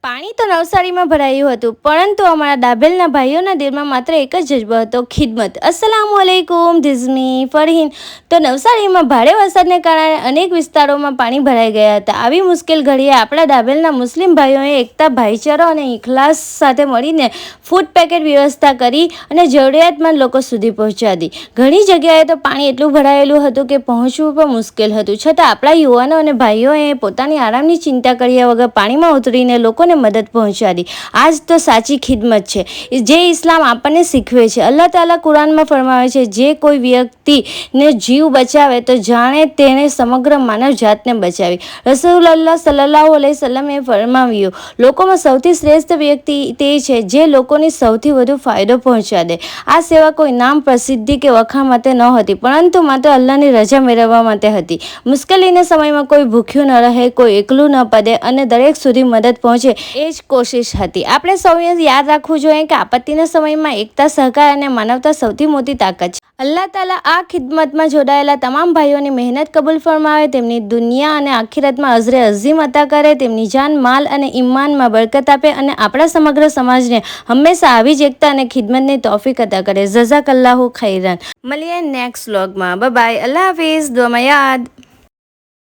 પાણી તો નવસારીમાં ભરાયું હતું, પરંતુ અમારા ડાભેલના ભાઈઓના દિલમાં માત્ર એક જ જજ્બો હતો, ખિદમત. અસ્સલામુ અલૈકુમ, ધીઝ મી ફરહીન. તો નવસારીમાં ભારે વરસાદને કારણે અનેક વિસ્તારોમાં પાણી ભરાઈ ગયા હતા. આવી મુશ્કેલ ઘડીએ આપણા ડાભેલના મુસ્લિમ ભાઈઓએ એકતા, ભાઈચારો અને ઇખલાસ સાથે મળીને ફૂડ પેકેટ વ્યવસ્થા કરી અને જરૂરિયાતમંદ લોકો સુધી પહોંચાડી. ઘણી જગ્યાએ તો પાણી એટલું ભરાયેલું હતું કે પહોંચવું પણ મુશ્કેલ હતું. છતાં આપણા યુવાનો અને ભાઈઓએ પોતાની આરામની ચિંતા કર્યા વગર પાણીમાં ઉતરીને લોકોને મદદ પહોંચાડી. આજ તો સાચી ખિદમત છે, જે ઇસ્લામ આપણને શીખવે છે. અલ્લાહ તાલા કુરાનમાં ફરમાવે છે, જે કોઈ વ્યક્તિને જીવ બચાવે તો જાણે તેણે સમગ્ર માનવ જાતને બચાવી. રસૂલુલ્લાહ સલ્લલ્લાહુ અલૈહિ વસલ્લમે ફરમાવ્યું, લોકોમાં સૌથી શ્રેષ્ઠ વ્યક્તિ તે છે જે લોકોને સૌથી વધુ ફાયદો પહોંચાડે. આ સેવા કોઈ નામ, પ્રસિદ્ધિ કે વખાણ માટે નહોતી, પરંતુ માત્ર અલ્લાહની રજા મેળવવા માટે હતી. મુશ્કેલીના સમયમાં કોઈ ભૂખ્યું ન રહે, કોઈ એકલું ન પડે અને દરેક સુધી મદદ પહોંચે, એ જ કોશિશ હતી. આપણે સૌએ યાદ રાખવું જોઈએ કે આપત્તિના સમયમાં એકતા, સહકાર અને માનવતા સૌથી મોટી તાકાત છે. અલ્લાહ તાલા આ ખિદમતમાં જોડાયેલા તમામ ભાઈઓની મહેનત કબૂલ ફરમાવે, તેમની દુનિયા અને આખિરતમાં અજરે અઝીમ અતા કરે, તેમની જાન, માલ અને ઈમાનમાં બરકત આપે અને આપણા સમગ્ર સમાજને હંમેશા આવી જ એકતા અને ખિદમતની તૌફીક અતા કરે. જઝાકલ્લાહુ ખૈરન. મળીએ નેક્સ્ટ વ્લોગમાં. Bye bye. અલ્લાહ હાફિઝ. દુઆમાં યાદ.